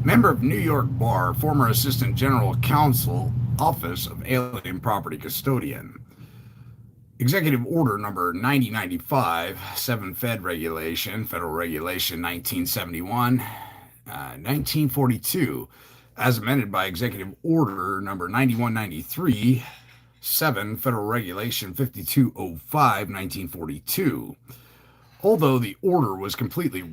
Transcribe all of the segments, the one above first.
Member of New York Bar, former Assistant General Counsel, Office of Alien Property Custodian. Executive Order number 9095, 7 Fed Regulation, Federal Regulation 1971, 1942, as amended by Executive Order number 9193, 7 Federal Regulation 5205, 1942. Although the order was completely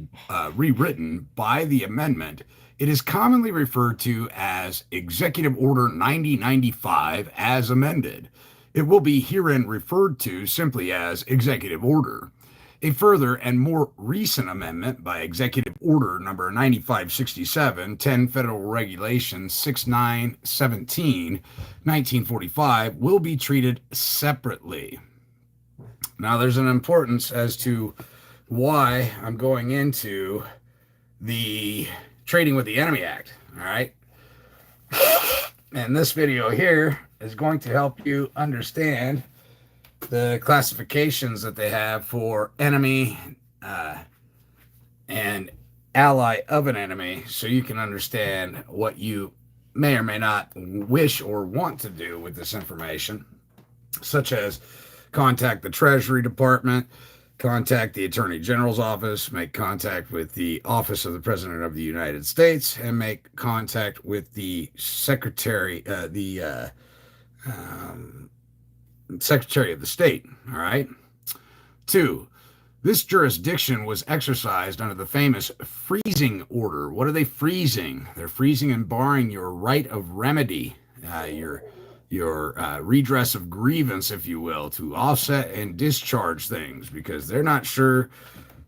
rewritten by the amendment, it is commonly referred to as Executive Order 9095 as amended. It will be herein referred to simply as Executive Order. A further and more recent amendment by Executive Order number 9567, 10 Federal Regulation 6917, 1945, will be treated separately. Now, there's an importance as to why I'm going into the Trading with the Enemy Act. All right. And this video here is going to help you understand the classifications that they have for enemy and ally of an enemy, so you can understand what you may or may not wish or want to do with this information, such as contact the Treasury Department, contact the Attorney General's office, make contact with the Office of the President of the United States, and make contact with the Secretary of the State. All right. 2. This jurisdiction was exercised under the famous freezing order. What are they freezing? They're freezing and barring your right of remedy, your redress of grievance, if you will, to offset and discharge things, because they're not sure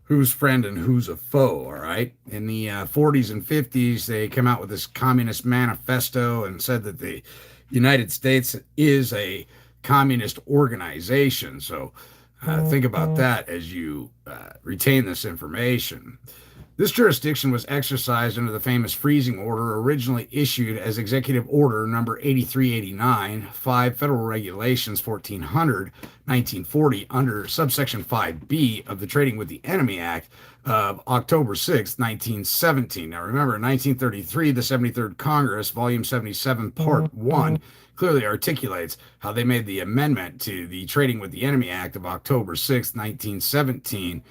who's friend and who's a foe. All right. In the 40s and 50s, they came out with this Communist Manifesto and said that the United States is a communist organization. So think about that as you retain this information. This jurisdiction was exercised under the famous freezing order, originally issued as Executive Order number 8389, 5 Federal Regulations 1400, 1940, under subsection 5B of the Trading with the Enemy Act of October 6, 1917. Now remember, in 1933, the 73rd Congress, Volume 77, Part 1, clearly articulates how they made the amendment to the Trading with the Enemy Act of October 6, 1917,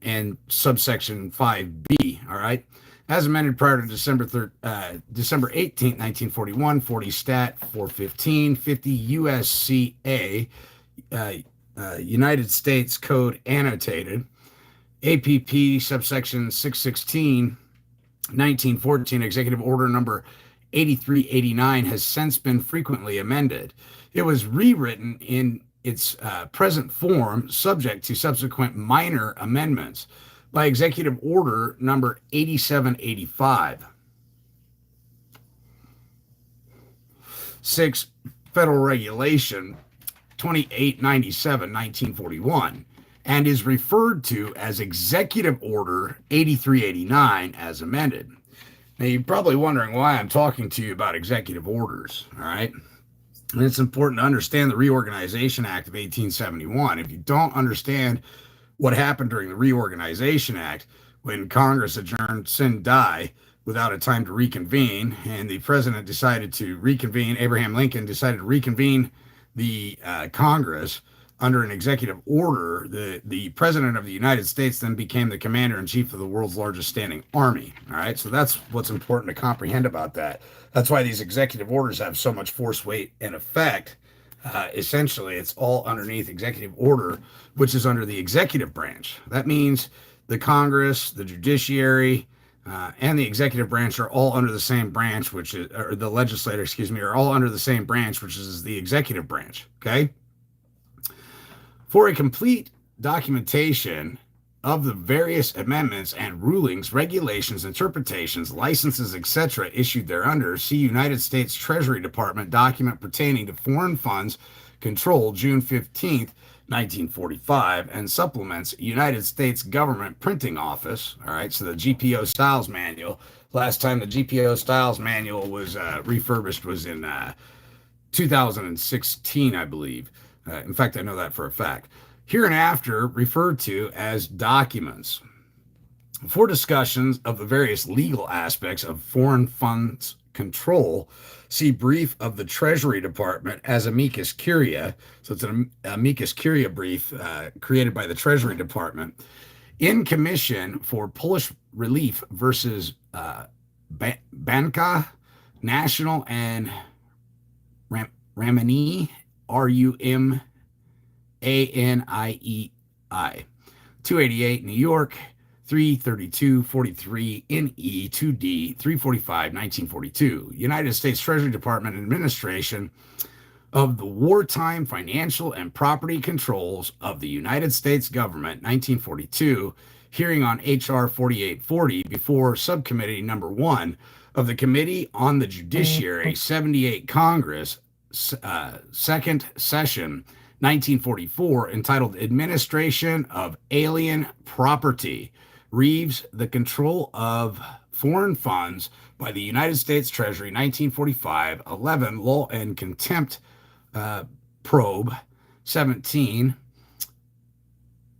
and subsection 5B, all right? As amended prior to December 18, 1941, 40 Stat 415, 50 USCA, United States Code Annotated, APP subsection 616, 1914, Executive Order number 8389 has since been frequently amended. It was rewritten in its present form, subject to subsequent minor amendments, by Executive Order number 8785. 6 Federal Regulation 2897, 1941, and is referred to as Executive Order 8389 as amended. Now, you're probably wondering why I'm talking to you about executive orders, all right? And it's important to understand the Reorganization Act of 1871. If you don't understand what happened during the Reorganization Act, when Congress adjourned sine die without a time to reconvene, and the president decided to reconvene, Abraham Lincoln decided to reconvene the Congress under an executive order, the president of the United States then became the commander-in-chief of the world's largest standing army. All right, so that's what's important to comprehend about that. That's why these executive orders have so much force, weight, and effect. Essentially, it's all underneath executive order, which is under the executive branch. That means the Congress, the judiciary, and the executive branch are all under the same branch, which is, or the legislature, excuse me, are all under the same branch, which is the executive branch. Okay. For a complete documentation of the various amendments and rulings, regulations, interpretations, licenses, etc., issued thereunder, see United States Treasury Department document pertaining to foreign funds control, June 15th, 1945, and supplements United States Government Printing Office. All right, so the GPO Styles Manual. Last time the GPO Styles Manual was refurbished was in 2016, I believe. In fact, I know that for a fact. Hereinafter referred to as documents. For discussions of the various legal aspects of foreign funds control, see brief of the Treasury Department as amicus curia. So it's an amicus curia brief created by the Treasury Department in commission for Polish relief versus Banka National and Ramani, Rumaniei, 288 New York, 33243 NE 2D 345 1942. United States Treasury Department Administration of the Wartime Financial and Property Controls of the United States Government 1942, hearing on H.R. 4840 before Subcommittee Number 1 of the Committee on the Judiciary 78 Congress, Second Session 1944, entitled Administration of Alien Property. Reeves, The Control of Foreign Funds by the United States Treasury, 1945, 11, Law and Contempt Probe, 17,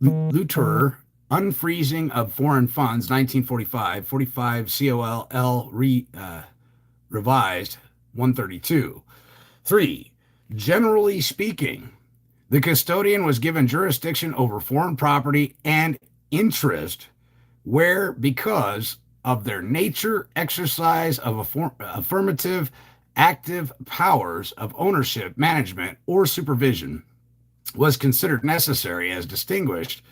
Luter, Unfreezing of Foreign Funds, 1945, 45, COL Revised, 132. 3. Generally speaking, the custodian was given jurisdiction over foreign property and interest where, because of their nature, exercise of affirmative, active powers of ownership, management, or supervision was considered necessary, as distinguished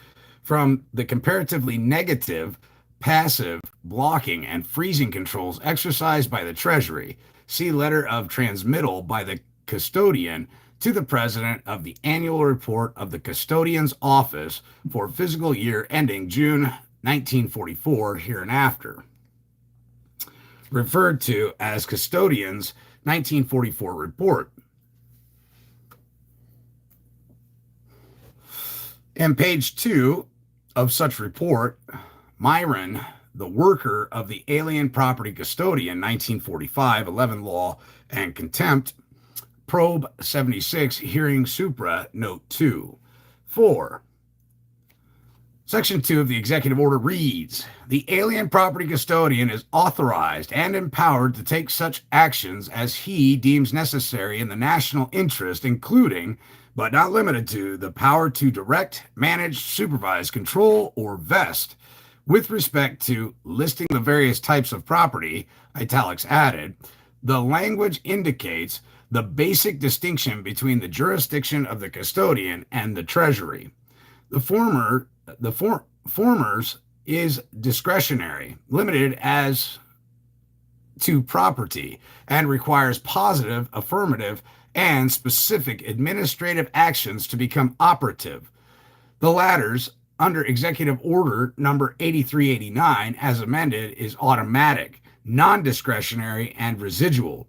from the comparatively negative, passive, blocking, and freezing controls exercised by the Treasury. See letter of transmittal by the custodian to the President of the annual report of the custodian's office for fiscal year ending June 1944 hereinafter, referred to as Custodian's 1944 report. In page 2 of such report, Myron, the worker of the Alien Property Custodian, 1945, 11 Law and Contempt, Probe 76, Hearing Supra, Note 2. 4. Section 2 of the executive order reads, the alien property custodian is authorized and empowered to take such actions as he deems necessary in the national interest, including, but not limited to, the power to direct, manage, supervise, control, or vest with respect to listing the various types of property, italics added. The language indicates the basic distinction between the jurisdiction of the custodian and the Treasury. The former's is discretionary, limited as to property, and requires positive, affirmative, and specific administrative actions to become operative. The latter's, under Executive Order number 8389, as amended, is automatic, non-discretionary, and residual.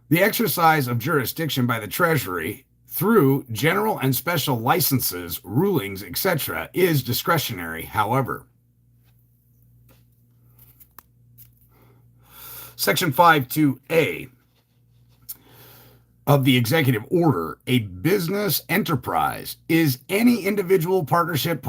The exercise of jurisdiction by the Treasury through general and special licenses, rulings, etc., is discretionary, however. Section 5.2a of the executive order, a business enterprise is any individual, partnership,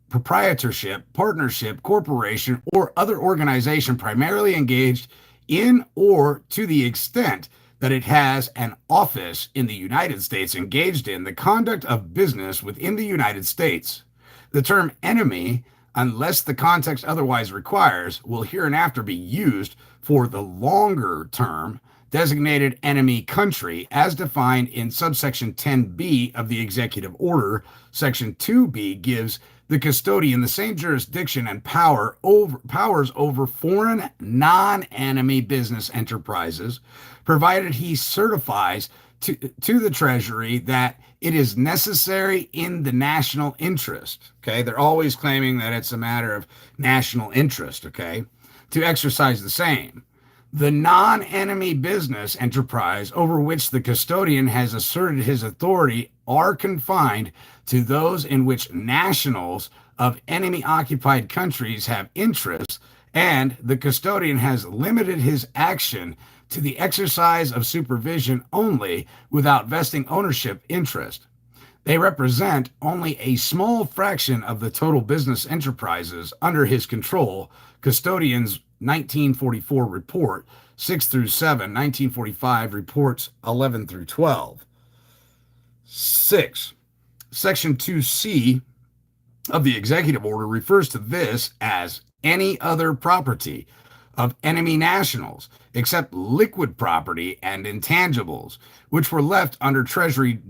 proprietorship, partnership, corporation, or other organization primarily engaged in or to the extent that it has an office in the United States engaged in the conduct of business within the United States. The term enemy, unless the context otherwise requires, will hereinafter be used for the longer term designated enemy country as defined in subsection 10b of the executive order. Section 2b gives the custodian the same jurisdiction and powers over foreign non-enemy business enterprises, provided he certifies to the Treasury that it is necessary in the national interest. Okay, they're always claiming that it's a matter of national interest, okay, to exercise the same. The non-enemy business enterprise over which the custodian has asserted his authority are confined to those in which nationals of enemy-occupied countries have interests, and the custodian has limited his action to the exercise of supervision only without vesting ownership interest. They represent only a small fraction of the total business enterprises under his control. Custodian's 1944 report 6 through 7, 1945 reports 11 through 12. 6. Section 2C of the executive order refers to this as any other property of enemy nationals, except liquid property and intangibles, which were left under Treasury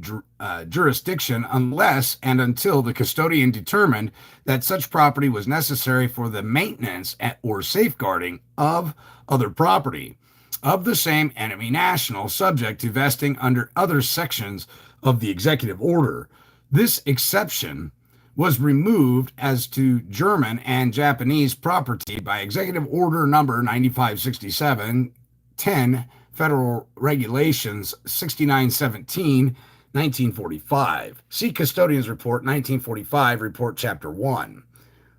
jurisdiction unless and until the custodian determined that such property was necessary for the maintenance or safeguarding of other property of the same enemy national, subject to vesting under other sections of the executive order. This exception was removed as to German and Japanese property by Executive Order Number 9567, 10 Federal Regulations 6917, 1945. See Custodian's Report 1945, Report Chapter 1.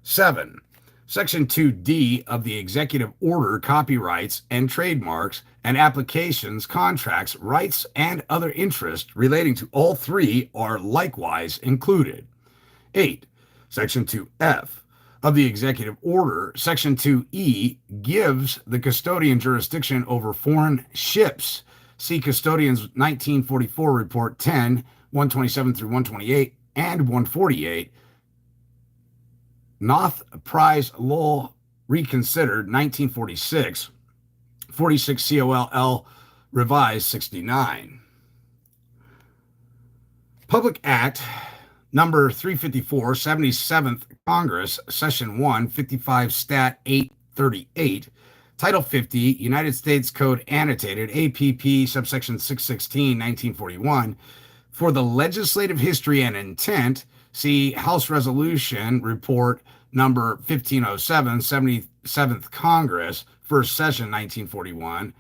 7. Section 2D of the Executive Order copyrights and trademarks and applications, contracts, rights, and other interests relating to all three are likewise included. 8. Section 2F of the Executive Order, Section 2E, gives the custodian jurisdiction over foreign ships. See Custodian's 1944 Report 10, 127 through 128, and 148. North Prize Law Reconsidered, 1946, 46 COL Revised 69. Public Act Number 354, 77th Congress, Session 1, 55 Stat 838, Title 50, United States Code Annotated, APP, subsection 616, 1941. For the legislative history and intent, see House Resolution Report Number 1507, 77th Congress, First Session, 1941.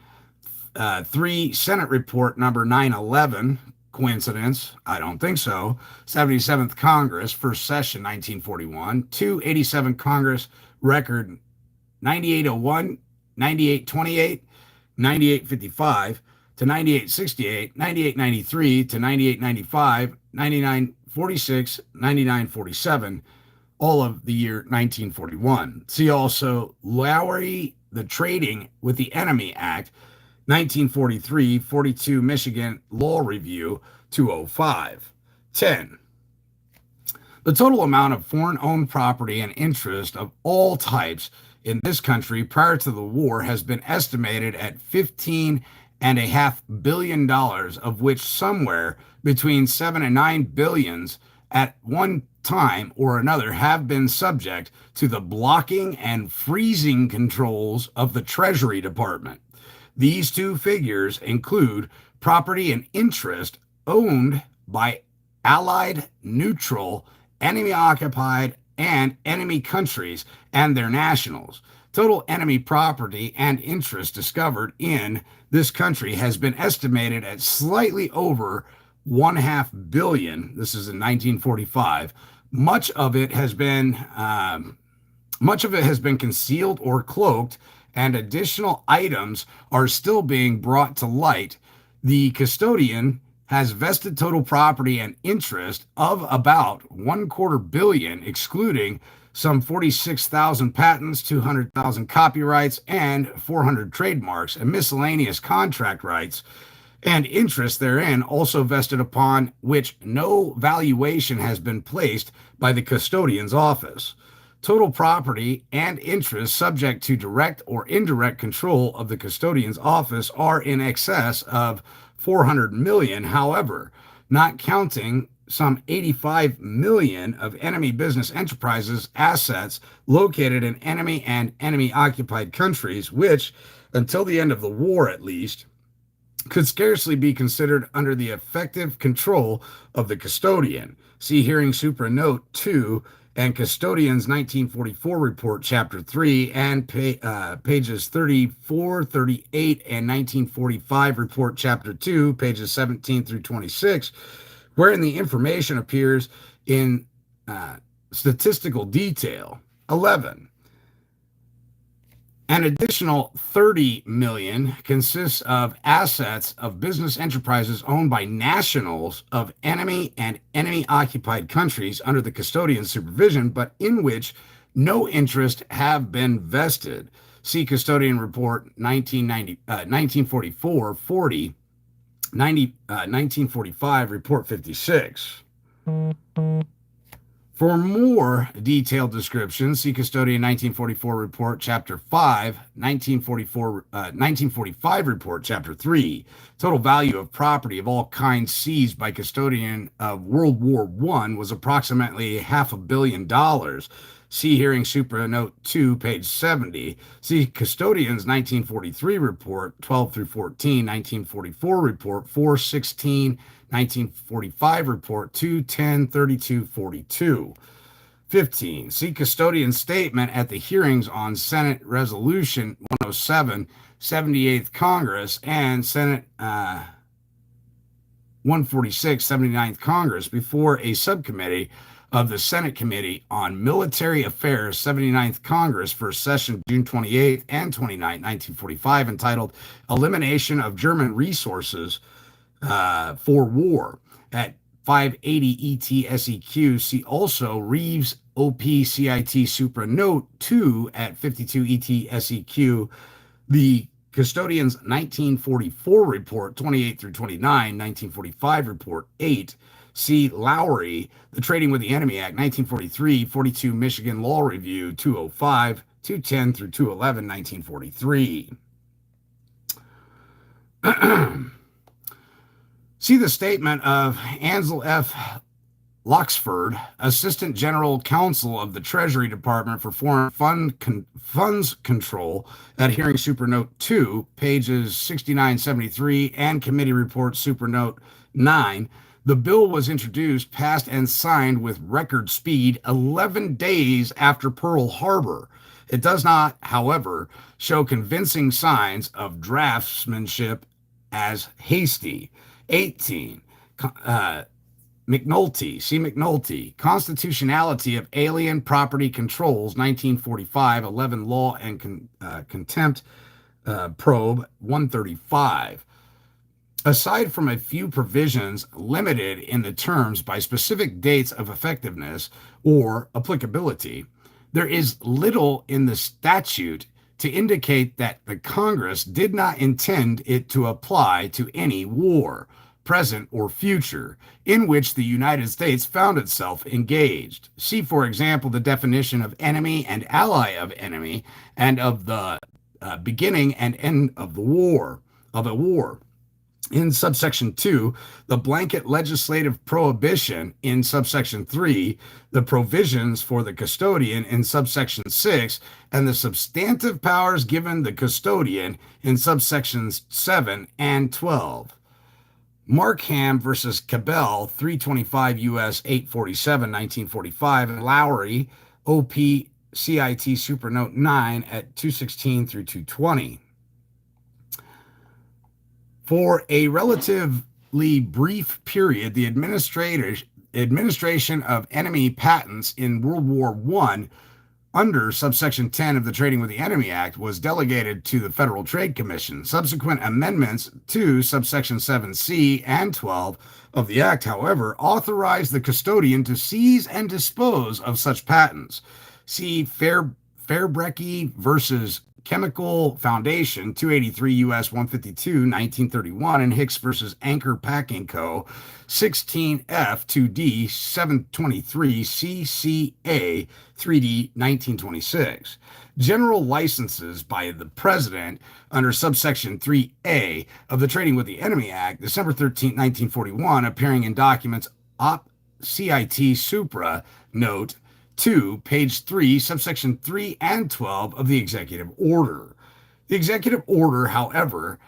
3, Senate Report Number 911, coincidence? I don't think so. 77th Congress, First Session, 1941. 287 Congress Record 9801, 9828, 9855 to 9868, 9893 to 9895, 9946, 9947, all of the year 1941. See also Lowry, the Trading with the Enemy Act, 1943, 42 Michigan Law Review, 205. 10. The total amount of foreign-owned property and interest of all types in this country prior to the war has been estimated at $15.5 billion, of which somewhere between 7 and 9 billions at one time or another have been subject to the blocking and freezing controls of the Treasury Department. These two figures include property and interest owned by Allied, neutral, enemy-occupied, and enemy countries and their nationals. Total enemy property and interest discovered in this country has been estimated at slightly over $1.5 billion. This is in 1945. Much of it has been concealed or cloaked, and additional items are still being brought to light. The custodian has vested total property and interest of about $250 million, excluding some 46,000 patents, 200,000 copyrights, and 400 trademarks, and miscellaneous contract rights and interest therein also vested, upon which no valuation has been placed by the custodian's office. Total property and interest subject to direct or indirect control of the custodian's office are in excess of $400 million, however, not counting some $85 million of enemy business enterprises assets located in enemy and enemy-occupied countries, which, until the end of the war at least, could scarcely be considered under the effective control of the custodian. See Hearing Supra Note 2 and Custodian's 1944 Report, Chapter 3, and pages 34, 38, and 1945 Report, Chapter 2, pages 17 through 26, wherein the information appears in statistical detail. 11. An additional 30 million consists of assets of business enterprises owned by nationals of enemy and enemy occupied countries under the custodian supervision, but in which no interest have been vested. See Custodian Report 1944 40, 1945 Report 56. For more detailed descriptions, see Custodian 1944 Report, Chapter 5, 1945 Report, Chapter 3. Total value of property of all kinds seized by custodian of World War I was approximately $500 million. See Hearing Supra Note 2, page 70. See Custodian's 1943 Report, 12 through 14, 1944 Report, 416, 1945 Report, 210, 32, 42. 15. See Custodian Statement at the hearings on Senate Resolution 107, 78th Congress, and Senate 146, 79th Congress before a subcommittee of the Senate Committee on Military Affairs, 79th Congress, first session, June 28th and 29th, 1945, entitled Elimination of German Resources for War at 580 ET-SEQ. See also Reeves OP-CIT Supra Note 2 at 52 ET-SEQ. The Custodian's 1944 Report 28 through 29, 1945 Report 8. See Lowry, The Trading with the Enemy Act, 1943, 42 Michigan Law Review 205, 210 through 211, 1943. See the statement of Ansel F. Loxford, Assistant General Counsel of the Treasury Department for Foreign Funds Control, at Hearing Supra Note 2, pages 69-73, and Committee Report Supra Note 9. The bill was introduced, passed, and signed with record speed 11 days after Pearl Harbor. It does not, however, show convincing signs of draftsmanship as hasty. 18. McNulty, see McNulty, Constitutionality of Alien Property Controls, 1945, 11 Law and Contempt Probe, 135. Aside from a few provisions limited in the terms by specific dates of effectiveness or applicability, there is little in the statute to indicate that the Congress did not intend it to apply to any war, present or future, in which the United States found itself engaged. See, for example, the definition of enemy and ally of enemy, and of the beginning and end of the war, of a war. In subsection 2, the blanket legislative prohibition in subsection 3, the provisions for the custodian in subsection 6, and the substantive powers given the custodian in subsections 7 and 12. Markham versus Cabell, 325 U.S. 847, 1945, and Lowry, OP-CIT Supra Note 9 at 216 through 220. For a relatively brief period, the administration of enemy patents in World War I under subsection 10 of the Trading with the Enemy Act was delegated to the Federal Trade Commission. Subsequent amendments to subsection 7C and 12 of the Act, however, authorized the custodian to seize and dispose of such patents. See Fairbrecke versus Chemical Foundation, 283 U.S. 152, 1931, and Hicks versus Anchor Packing Co., 16F 2D 723 CCA 3D 1926. General licenses by the President under subsection 3A of the Trading with the Enemy Act, December 13, 1941, appearing in documents OP-CIT Supra Note 2, page 3, subsection 3 and 12 of the executive order. The executive order, however,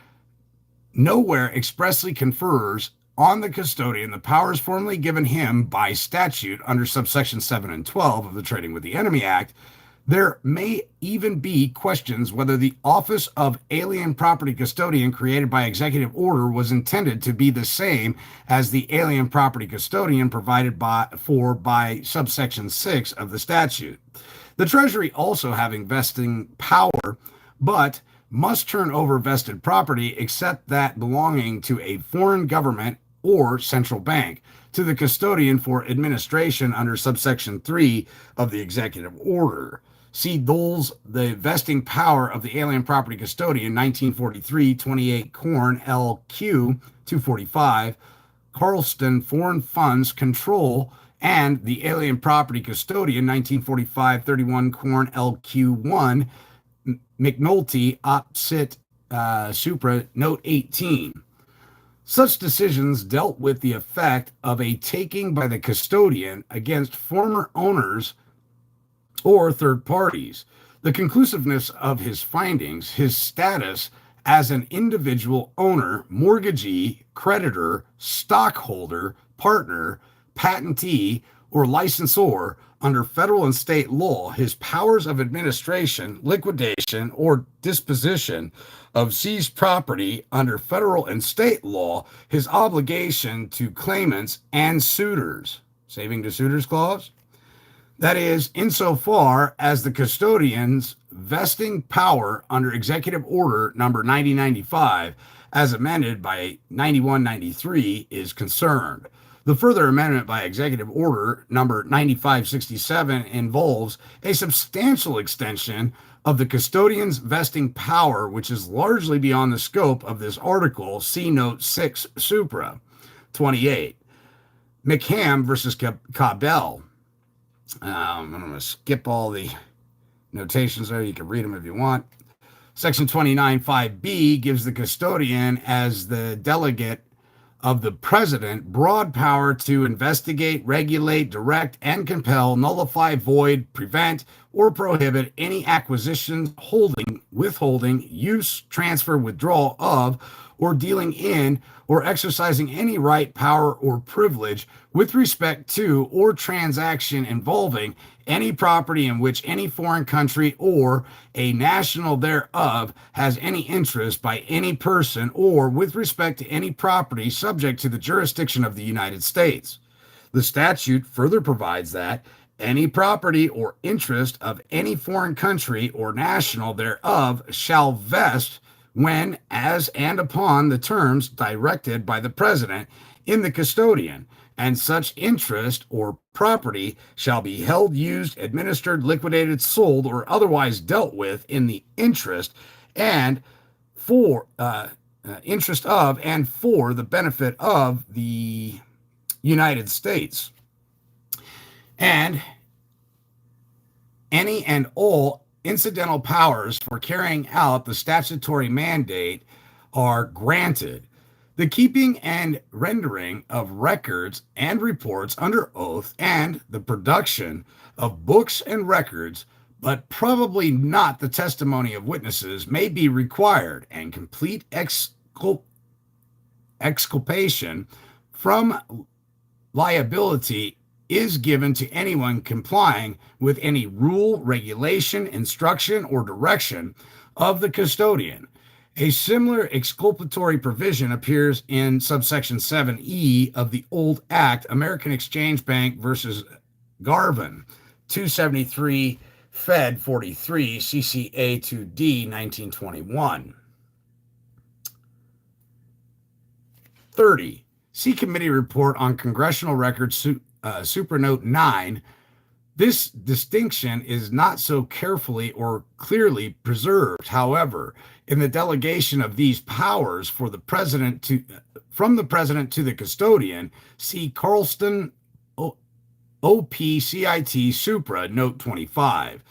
nowhere expressly confers on the custodian the powers formally given him by statute under subsection 7 and 12 of the Trading with the Enemy Act. There may even be questions whether the office of alien property custodian created by executive order was intended to be the same as the alien property custodian provided by subsection 6 of the statute. The Treasury also having vesting power but must turn over vested property except that belonging to a foreign government or central bank to the custodian for administration under subsection 3 of the executive order. See Dole's The Vesting Power of the Alien Property Custodian, 1943, 28 Corn, LQ 245, Carlston Foreign Funds Control, and the Alien Property Custodian, 1945, 31 Corn, LQ1, McNulty, Opsit Supra, Note 18. Such decisions dealt with the effect of a taking by the custodian against former owners or third parties, the conclusiveness of his findings, his status as an individual owner, mortgagee, creditor, stockholder, partner, patentee, or licensor under federal and state law, his powers of administration, liquidation, or disposition of seized property under federal and state law, his obligation to claimants and suitors. Saving to suitors clause? That is, insofar as the custodian's vesting power under Executive Order number 9095, as amended by 9193, is concerned. The further amendment by Executive Order number 9567 involves a substantial extension of the custodian's vesting power, which is largely beyond the scope of this article. See Note 6 Supra. 28. McCam versus Cabell. I'm going to skip all the notations there. You can read them if you want. Section 29.5b gives the custodian, as the delegate of the president, broad power to investigate, regulate, direct, and compel, nullify, void, prevent, or prohibit any acquisition, holding, withholding, use, transfer, withdrawal of, or dealing in, or exercising any right, power, or privilege with respect to or transaction involving any property in which any foreign country or a national thereof has any interest by any person, or with respect to any property subject to the jurisdiction of the United States. The statute further provides that any property or interest of any foreign country or national thereof shall vest when, as, and upon the terms directed by the President in the custodian, and such interest or property shall be held, used, administered, liquidated, sold, or otherwise dealt with in the interest and for interest of and for the benefit of the United States. And any and all incidental powers for carrying out the statutory mandate are granted. The keeping and rendering of records and reports under oath and the production of books and records, but probably not the testimony of witnesses, may be required, and complete exculpation from liability is given to anyone complying with any rule, regulation, instruction, or direction of the custodian. A similar exculpatory provision appears in subsection 7E of the old Act, American Exchange Bank versus Garvin, 273 Fed 43, CCA 2D, 1921. 30. See Committee Report on Congressional Records, Supernote 9. This distinction is not so carefully or clearly preserved. However, in the delegation of these powers from the president to the custodian, see Carlston OPCIT Supra, Note 25,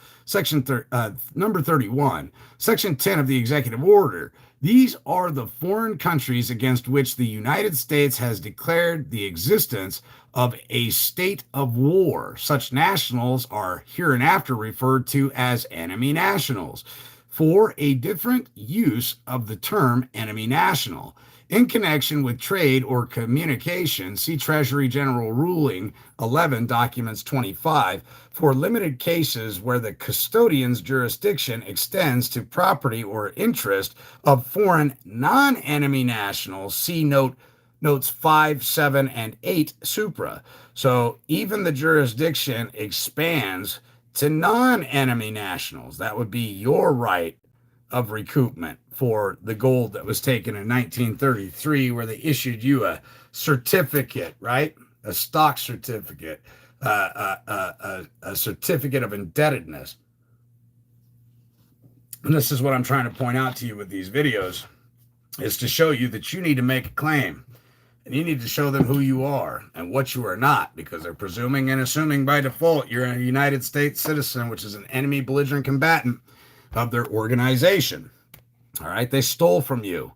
number 31, Section 10 of the Executive Order. These are the foreign countries against which the United States has declared the existence of a state of war. Such nationals are hereinafter referred to as enemy nationals, for a different use of the term enemy national. In connection with trade or communication, see Treasury General Ruling 11, Documents 25, for limited cases where the custodian's jurisdiction extends to property or interest of foreign non-enemy nationals. See Notes 5, 7, and 8 Supra. So even the jurisdiction expands to non-enemy nationals. That would be your right of recoupment for the gold that was taken in 1933, where they issued you a certificate, right? A stock certificate, a certificate of indebtedness. And this is what I'm trying to point out to you with these videos, is to show you that you need to make a claim. And you need to show them who you are and what you are not, because they're presuming and assuming by default you're a United States citizen, which is an enemy belligerent combatant of their organization. All right. They stole from you.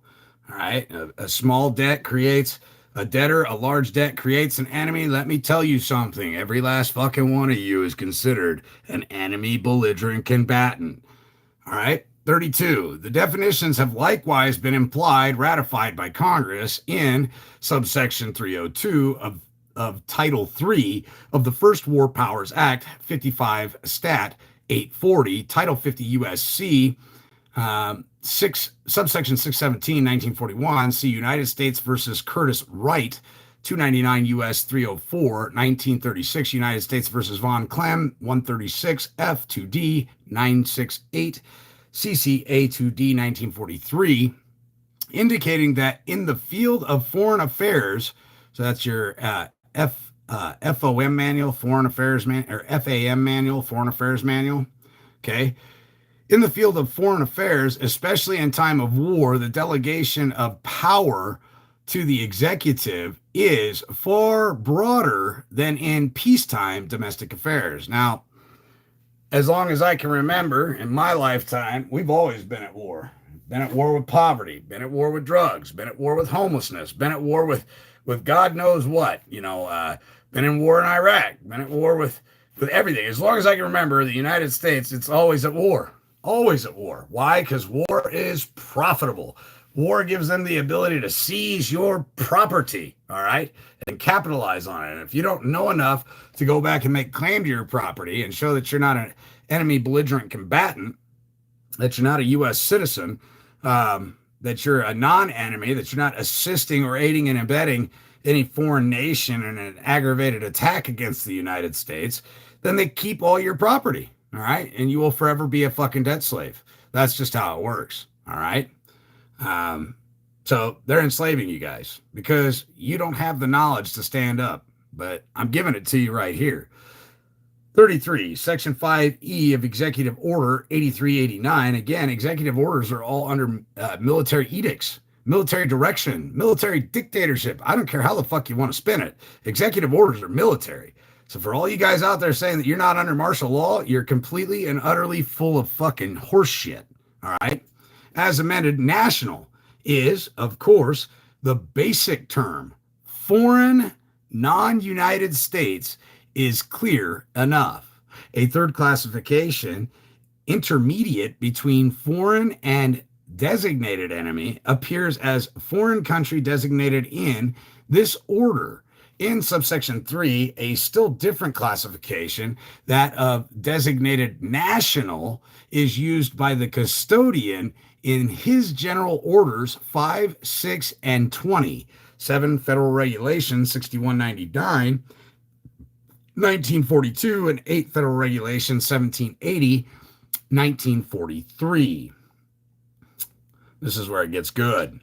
All right. A small debt creates a debtor. A large debt creates an enemy. Let me tell you something. Every last fucking one of you is considered an enemy belligerent combatant. All right. 32. The definitions have likewise been implied, ratified by Congress in subsection 302 of Title III of the First War Powers Act, 55 Stat 840, Title 50 U.S.C. subsection 617, 1941, see United States versus Curtis Wright, 299 U.S. 304, 1936, United States versus Von Clem, 136 F2D 968, CCA2D 1943, indicating that in the field of foreign affairs, so that's your FOM manual, foreign affairs or FAM manual, foreign affairs manual, okay? In the field of foreign affairs, especially in time of war, the delegation of power to the executive is far broader than in peacetime domestic affairs. Now, as long as I can remember in my lifetime, we've always been at war. Been at war with poverty, been at war with drugs, been at war with homelessness, been at war with God knows what, been in war in Iraq, been at war with everything. As long as I can remember, the United States, it's always at war. Always at war. Why? Because war is profitable. War gives them the ability to seize your property, all right, and capitalize on it. And if you don't know enough to go back and make claim to your property and show that you're not an enemy belligerent combatant, that you're not a U.S. citizen, that you're a non-enemy, that you're not assisting or aiding and abetting any foreign nation in an aggravated attack against the United States, then they keep all your property, all right? And you will forever be a fucking debt slave. That's just how it works, all right? So they're enslaving you guys because you don't have the knowledge to stand up, but I'm giving it to you right here. 33, Section 5E of Executive Order 8389. Again, executive orders are all under military edicts, military direction, military dictatorship. I don't care how the fuck you want to spin it. Executive orders are military. So for all you guys out there saying that you're not under martial law, you're completely and utterly full of fucking horse shit. All right. As amended, national is, of course, the basic term. Foreign, non-United States is clear enough. A third classification, intermediate between foreign and designated enemy, appears as foreign country designated in this order. In subsection 3, a still different classification, that of designated national, is used by the custodian in his general orders 5, 6, and 20. 7 Federal Regulations 6199, 1942, and 8 Federal Regulations 1780, 1943. This is where it gets good.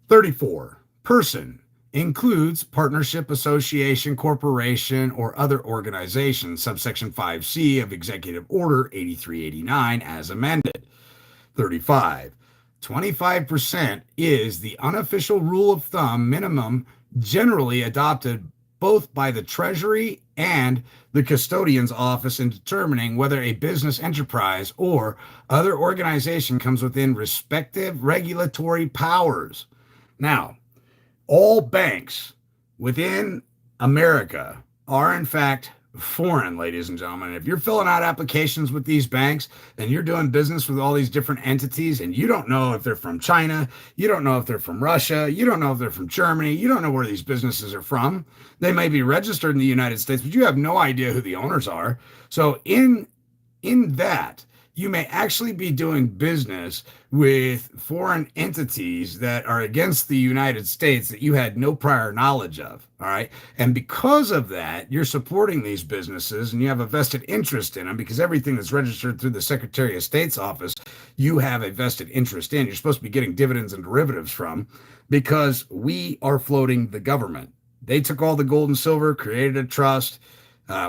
34. Person includes partnership, association, corporation, or other organization, subsection 5C of Executive Order 8389 as amended. 35. 25% is the unofficial rule of thumb minimum generally adopted both by the Treasury and the custodian's office in determining whether a business enterprise or other organization comes within respective regulatory powers. Now, all banks within America are in fact foreign, ladies and gentlemen. If you're filling out applications with these banks and you're doing business with all these different entities and you don't know if they're from China, you don't know if they're from Russia, you don't know if they're from Germany, you don't know where these businesses are from. They may be registered in the United States, but you have no idea who the owners are. So in that, you may actually be doing business with foreign entities that are against the United States that you had no prior knowledge of. All right. And because of that, you're supporting these businesses and you have a vested interest in them because everything that's registered through the Secretary of State's office, you have a vested interest in. You're supposed to be getting dividends and derivatives from because we are floating the government. They took all the gold and silver, created a trust.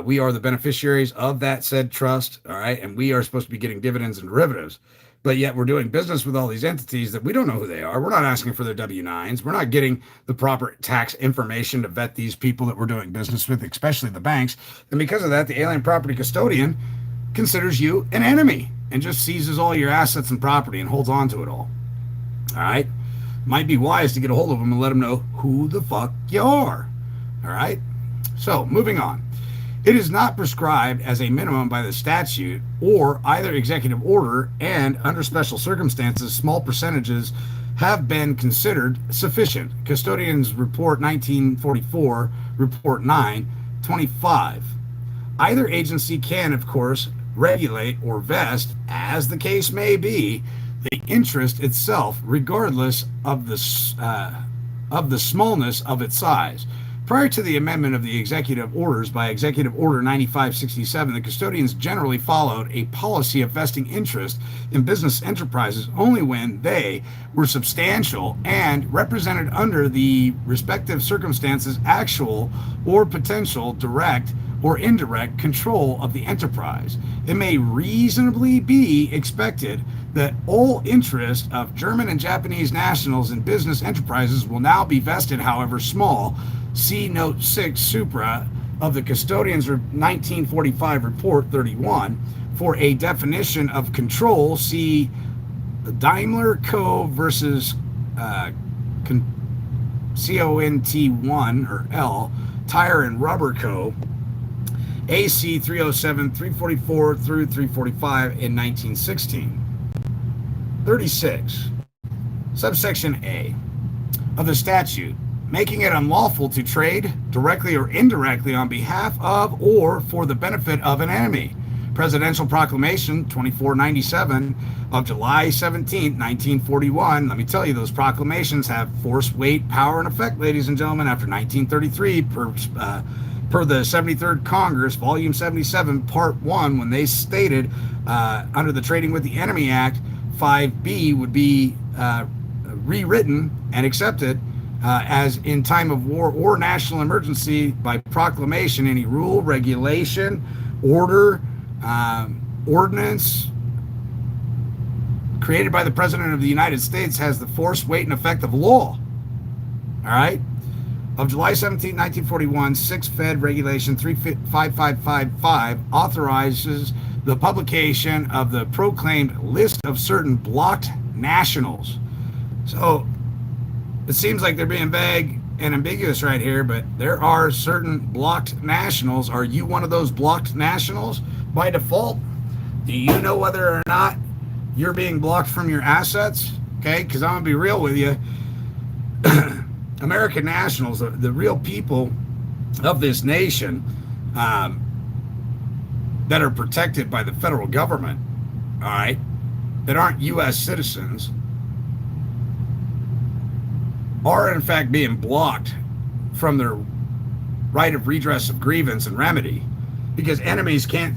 We are the beneficiaries of that said trust, all right? And we are supposed to be getting dividends and derivatives. But yet we're doing business with all these entities that we don't know who they are. We're not asking for their W-9s. We're not getting the proper tax information to vet these people that we're doing business with, especially the banks. And because of that, the alien property custodian considers you an enemy and just seizes all your assets and property and holds on to it all. All right? Might be wise to get a hold of them and let them know who the fuck you are. All right? So, moving on. It is not prescribed as a minimum by the statute or either executive order, and under special circumstances, small percentages have been considered sufficient. Custodians Report 1944, Report 925. Either agency can, of course, regulate or vest, as the case may be, the interest itself, regardless of the smallness of its size. Prior to the amendment of the executive orders by Executive Order 9567, the custodians generally followed a policy of vesting interest in business enterprises only when they were substantial and represented under the respective circumstances actual or potential direct or indirect control of the enterprise. It may reasonably be expected that all interest of German and Japanese nationals in business enterprises will now be vested, however small. See Note 6 Supra of the Custodians 1945 Report 31. For a definition of control, see Daimler Co. versus CONT1 or L, Tire and Rubber Co. AC 307, 344 through 345 in 1916. 36. Subsection A of the statute, making it unlawful to trade directly or indirectly on behalf of or for the benefit of an enemy. Presidential Proclamation 2497 of July 17, 1941. Let me tell you, those proclamations have force, weight, power, and effect, ladies and gentlemen, after 1933 per the 73rd Congress, Volume 77, Part 1, when they stated under the Trading with the Enemy Act, 5B would be rewritten and accepted as in time of war or national emergency by proclamation, any rule, regulation, order, ordinance created by the President of the United States has the force, weight, and effect of law. All right? Of July 17, 1941, 6 Fed Regulation 35555 authorizes the publication of the proclaimed list of certain blocked nationals. So it seems like they're being vague and ambiguous right here, but there are certain blocked nationals. Are you one of those blocked nationals by default? Do you know whether or not you're being blocked from your assets? Okay, because I'm going to be real with you. American nationals, the real people of this nation that are protected by the federal government, all right, that aren't U.S. citizens, are in fact being blocked from their right of redress of grievance and remedy, because enemies can't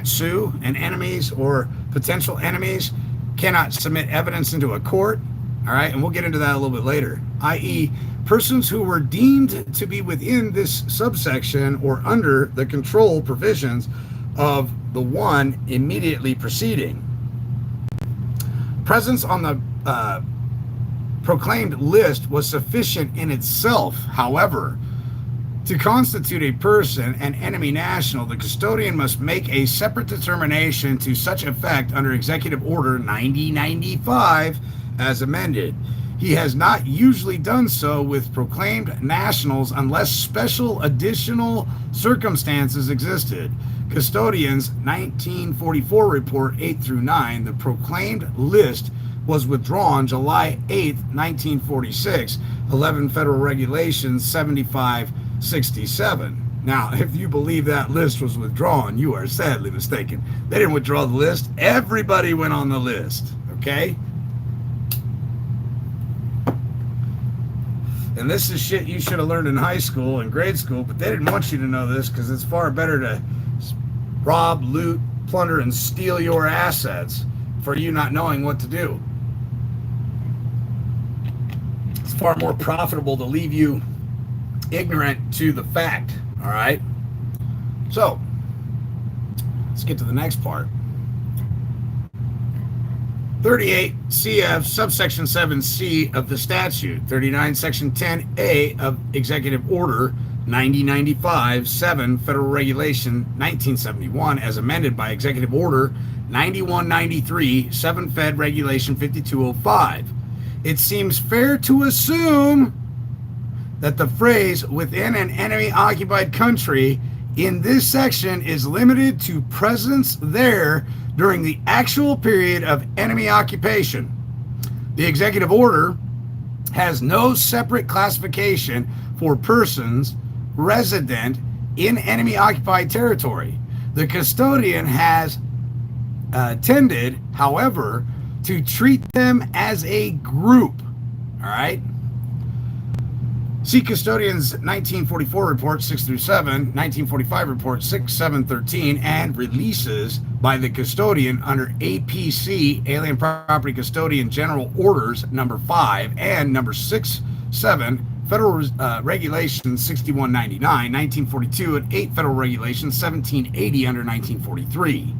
sue, and enemies or potential enemies cannot submit evidence into a court. All right, and we'll get into that a little bit later, i.e., persons who were deemed to be within this subsection or under the control provisions of the one immediately preceding. Presence on the proclaimed list was sufficient in itself. However, to constitute a person an enemy national, the custodian must make a separate determination to such effect under Executive Order 9095 as amended. He has not usually done so with proclaimed nationals unless special additional circumstances existed. Custodians 1944 Report 8 through 9, the proclaimed list was withdrawn July 8, 1946, 11 Federal Regulations 7567. Now, if you believe that list was withdrawn, you are sadly mistaken. They didn't withdraw the list. Everybody went on the list, okay? And this is shit you should have learned in high school and grade school, but they didn't want you to know this because it's far better to rob, loot, plunder, and steal your assets for you not knowing what to do. It's far more profitable to leave you ignorant to the fact, all right? So, let's get to the next part. 38 CF subsection 7C of the statute, 39 section 10A of Executive Order 9095 7 Federal Regulation 1971 as amended by Executive Order 9193 7 Fed Regulation 5205. It seems fair to assume that the phrase within an enemy occupied country in this section is limited to presence there during the actual period of enemy occupation. The executive order has no separate classification for persons resident in enemy occupied territory. The custodian has tended, however, to treat them as a group. All right. See Custodian's 1944 report 6 through 7, 1945 report 6, 7, 13, and releases by the custodian under APC, Alien Property Custodian General Orders number 5 and number 6, 7, Federal Regulation 6199, 1942, and 8 Federal Regulation 1780 under 1943.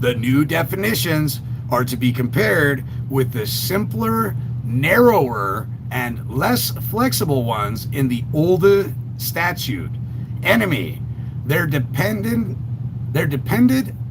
The new definitions are to be compared with the simpler, narrower, and less flexible ones in the older statute. Enemy, they're dependent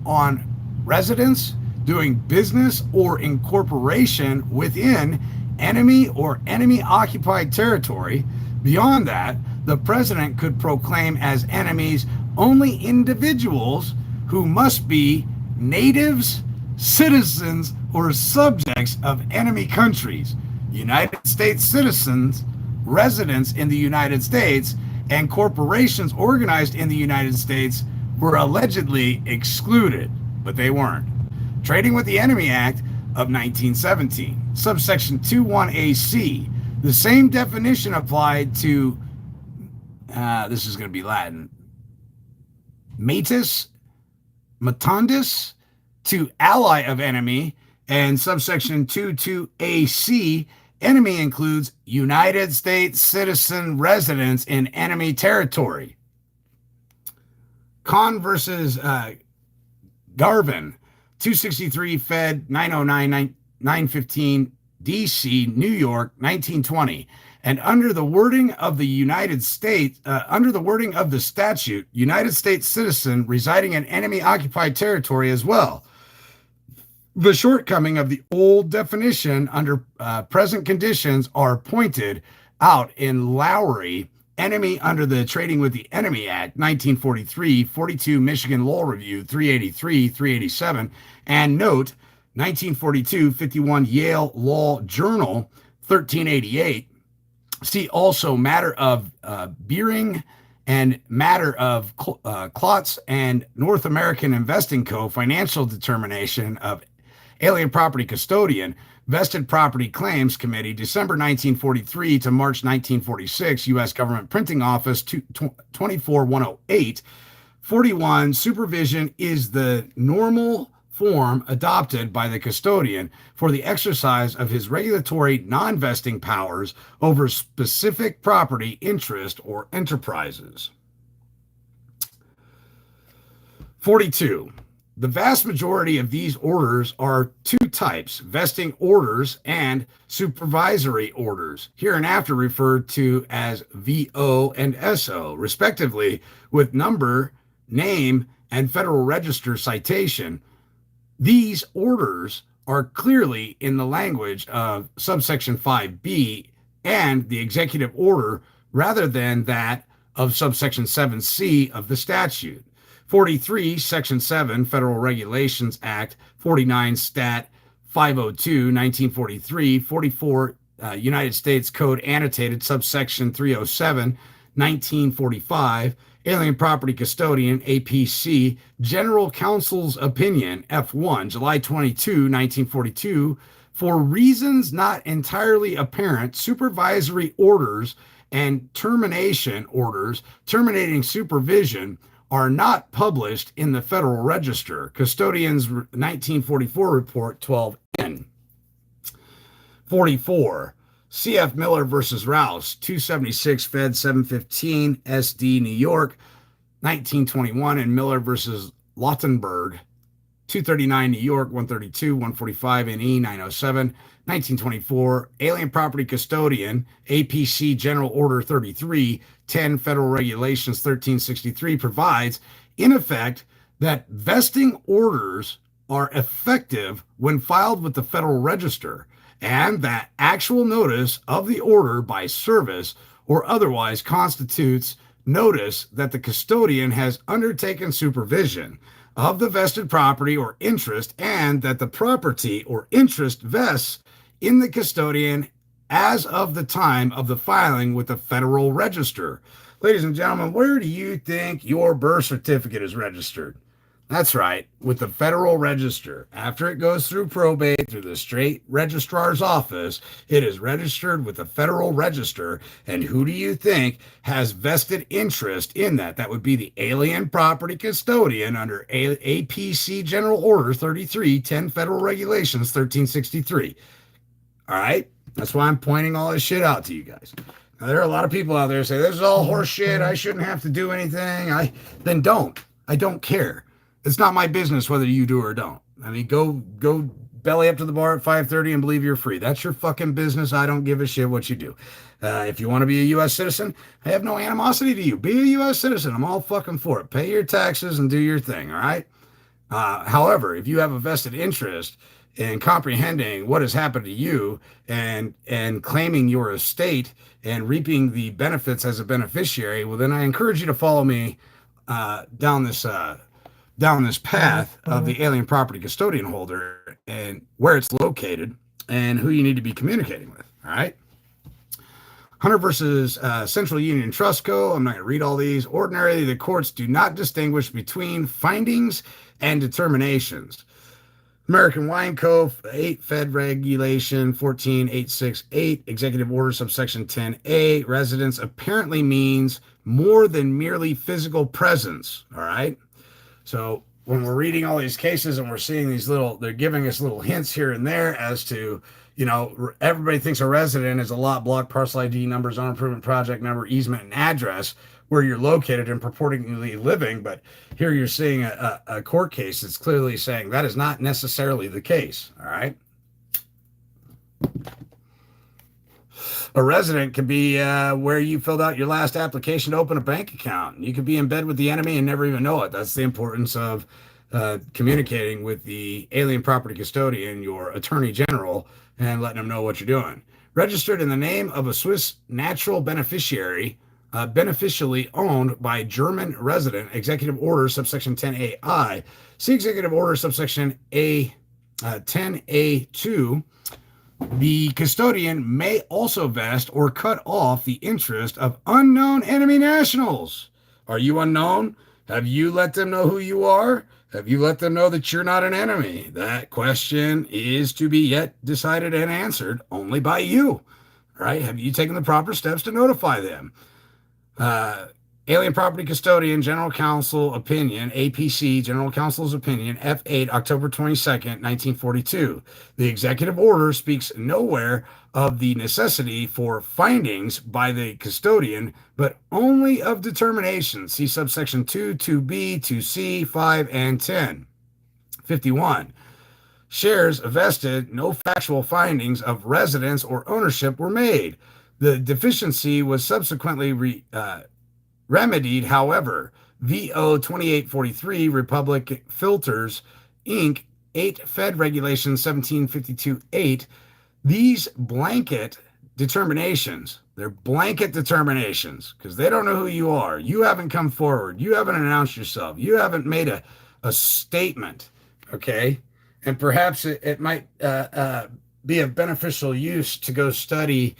on residence, doing business, or incorporation within enemy or enemy occupied territory. Beyond that, the president could proclaim as enemies only individuals who must be natives, citizens, or subjects of enemy countries, United States citizens, residents in the United States, and corporations organized in the United States were allegedly excluded, but they weren't. Trading with the Enemy Act of 1917, subsection 21AC, the same definition applied to, this is going to be Latin, matus mutandis, to ally of enemy, and subsection 22AC, enemy includes United States citizen residents in enemy territory. Conn versus Garvin, 263 Fed 909 915 DC, New York, 1920. And under the wording of the United States, under the wording of the statute, United States citizen residing in enemy occupied territory as well. The shortcoming of the old definition under present conditions are pointed out in Lowry, Enemy under the Trading with the Enemy Act, 1943, 42 Michigan Law Review, 383, 387, and note, 1942, 51 Yale Law Journal, 1388. See also matter of Beering and matter of Klotz and North American Investing Co. Financial Determination of Alien Property Custodian, Vested Property Claims Committee, December 1943 to March 1946, U.S. Government Printing Office 24108. 41, supervision is the normal form adopted by the custodian for the exercise of his regulatory non-vesting powers over specific property, interest, or enterprises. 42. The vast majority of these orders are two types, vesting orders and supervisory orders, hereinafter referred to as VO and SO, respectively, with number, name, and Federal Register citation. These orders are clearly in the language of subsection 5B and the executive order rather than that of subsection 7C of the statute. 43, Section 7, Federal Regulations Act, 49, Stat 502, 1943, 44, United States Code Annotated, subsection 307, 1945, Alien Property Custodian, APC, General Counsel's Opinion, F1, July 22, 1942, for reasons not entirely apparent, supervisory orders and termination orders terminating supervision are not published in the Federal Register. Custodian's 1944 report 12N. 44. C.F. Miller versus Rouse, 276 Fed 715 SD New York, 1921, and Miller versus Lautenberg, 239 New York, 132, 145 NE 907, 1924. Alien Property Custodian, APC General Order 33, 10 Federal Regulations 1363 provides, in effect, that vesting orders are effective when filed with the Federal Register, and that actual notice of the order by service or otherwise constitutes notice that the custodian has undertaken supervision of the vested property or interest, and that the property or interest vests in the custodian as of the time of the filing with the Federal Register. Ladies and gentlemen, where do you think your birth certificate is registered? That's right, with the Federal Register. After it goes through probate, through the state registrar's office, it is registered with the Federal Register. And who do you think has vested interest in that? That would be the Alien Property Custodian under APC General Order 33, 10 Federal Regulations 1363. All right? That's why I'm pointing all this shit out to you guys. Now, there are a lot of people out there who say, this is all horse shit. I shouldn't have to do anything. Then don't. I don't care. It's not my business whether you do or don't. I mean, go belly up to the bar at 5:30 and believe you're free. That's your fucking business. I don't give a shit what you do. If you want to be a U.S. citizen, I have no animosity to you. Be a U.S. citizen. I'm all fucking for it. Pay your taxes and do your thing, all right? However, if you have a vested interest in comprehending what has happened to you and claiming your estate and reaping the benefits as a beneficiary, well, then I encourage you to follow me down this path of the alien property custodian holder and where it's located and who you need to be communicating with. All right. Hunter versus Central Union Trust Co. I'm not going to read all these. Ordinarily, the courts do not distinguish between findings and determinations. American Wine Co. 8 Fed Regulation 14868, Executive Order subsection 10A, residence apparently means more than merely physical presence. All right. So when we're reading all these cases and we're seeing these they're giving us little hints here and there as to, everybody thinks a resident is a lot, block, parcel ID number, zone improvement project number, easement, and address where you're located and purportedly living. But here you're seeing a court case that's clearly saying that is not necessarily the case. All right. A resident could be where you filled out your last application to open a bank account. You could be in bed with the enemy and never even know it. That's the importance of communicating with the alien property custodian, your attorney general, and letting them know what you're doing. Registered in the name of a Swiss natural beneficiary, beneficially owned by German resident, Executive Order subsection 10AI. See Executive Order subsection A 10A2. The custodian may also vest or cut off the interest of unknown enemy nationals. Are you unknown? Have you let them know who you are? Have you let them know that you're not an enemy? That question is to be yet decided and answered only by you, right? Have you taken the proper steps to notify them? Alien Property Custodian, General Counsel Opinion, APC, General Counsel's Opinion, F8, October 22nd, 1942. The executive order speaks nowhere of the necessity for findings by the custodian, but only of determinations. See subsection 2, 2B, 2C, 5, and 10. 51. Shares vested, no factual findings of residence or ownership were made. The deficiency was subsequently remedied, however. VO 2843, Republic Filters, Inc., 8 Fed Regulation 1752-8. These blanket determinations, they're blanket determinations because they don't know who you are. You haven't come forward. You haven't announced yourself. You haven't made a statement, okay? And perhaps it might be of beneficial use to go study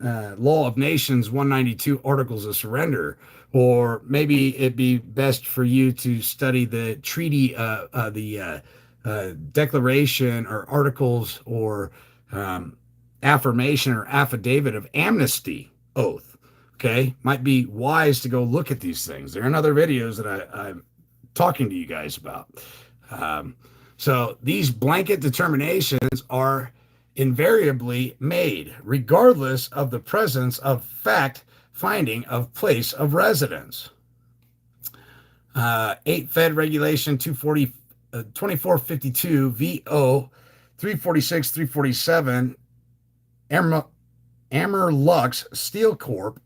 Law of Nations 192 Articles of Surrender, or maybe it'd be best for you to study the treaty, declaration or articles or affirmation or affidavit of amnesty oath. Okay, might be wise to go look at these things. They're in other videos that I'm talking to you guys about. So these blanket determinations are invariably made, regardless of the presence of fact finding of place of residence. 8 Fed Regulation 240, 2452 VO 346, 347, Ammer-Lux Steel Corp,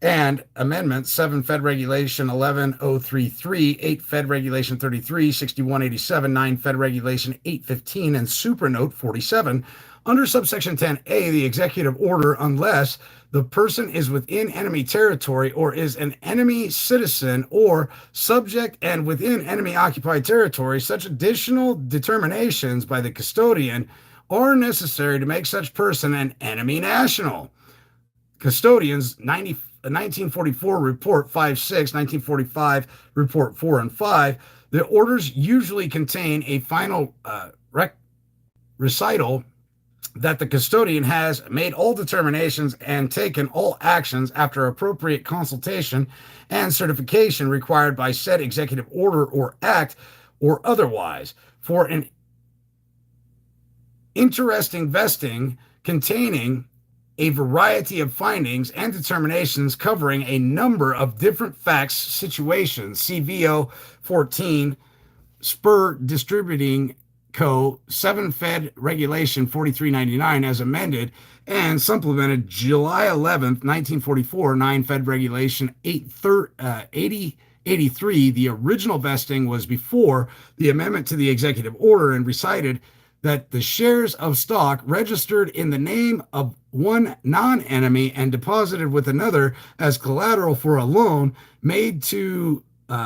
and Amendment 7 Fed Regulation 11033, 8 Fed Regulation 33, 6187, 9 Fed Regulation 815, and Supernote 47. Under subsection 10A, the executive order, unless the person is within enemy territory or is an enemy citizen or subject and within enemy occupied territory, such additional determinations by the custodian are necessary to make such person an enemy national. Custodians 1944 Report 5-6, 1945 Report 4 and 5. The orders usually contain a final recital that the custodian has made all determinations and taken all actions after appropriate consultation and certification required by said executive order or act or otherwise for an interesting vesting containing a variety of findings and determinations covering a number of different facts, situations. CVO 14, Spur Distributing Co. 7 Fed Regulation 4399 as amended and supplemented July 11th, 1944, 9 Fed Regulation 8083. The original vesting was before the amendment to the executive order and recited that the shares of stock registered in the name of one non-enemy and deposited with another as collateral for a loan made to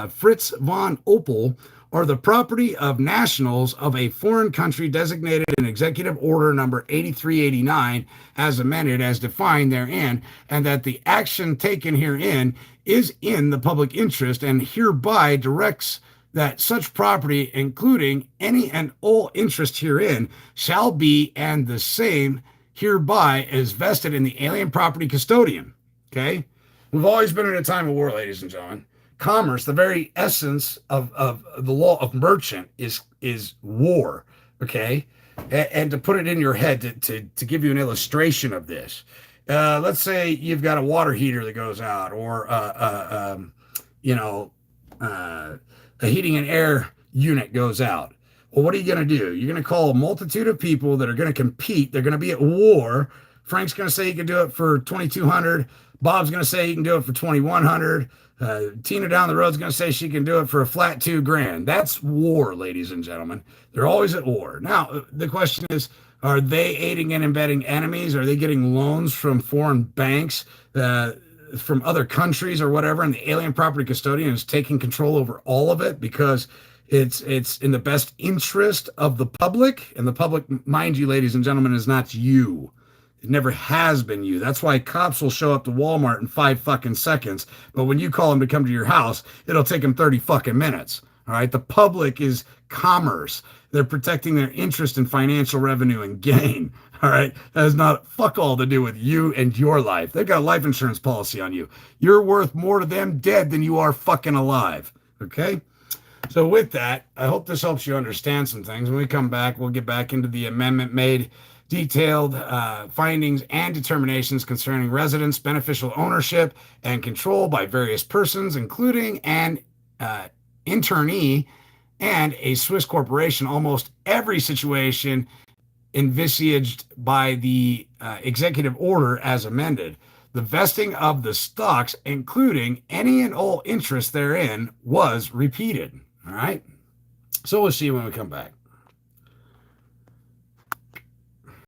Fritz von Opel are the property of nationals of a foreign country designated in Executive Order number 8389 as amended as defined therein, and that the action taken herein is in the public interest and hereby directs that such property, including any and all interest herein, shall be and the same hereby is vested in the alien property custodian. Okay? We've always been in a time of war, ladies and gentlemen. Commerce, the very essence of the law of merchant is war. Okay? And to put it in your head, to give you an illustration of this, let's say you've got a water heater that goes out, or a heating and air unit goes out. Well, what are you going to do? You're going to call a multitude of people that are going to compete. They're going to be at war. Frank's going to say he can do it for $2,200. Bob's going to say he can do it for $2,100. Tina down the road is going to say she can do it for a flat $2,000. That's war, ladies and gentlemen. They're always at war. Now, the question is, are they aiding and abetting enemies? Are they getting loans from foreign banks, from other countries or whatever, and the alien property custodian is taking control over all of it because it's in the best interest of the public? And the public, mind you, ladies and gentlemen, is not you. It never has been you. That's why cops will show up to Walmart in 5 fucking seconds, but when you call them to come to your house, it'll take them 30 fucking minutes. All right, the public is commerce. They're protecting their interest in financial revenue and gain. All right, that has not fuck all to do with you and your life. They've got a life insurance policy on you. You're worth more to them dead than you are fucking alive. Okay, so with that, I hope this helps you understand some things. When we come back, we'll get back into the amendment made, detailed findings and determinations concerning residence, beneficial ownership, and control by various persons, including an internee and a Swiss corporation. Almost every situation envisaged by the executive order as amended. The vesting of the stocks, including any and all interest therein, was repeated. All right. So we'll see you when we come back.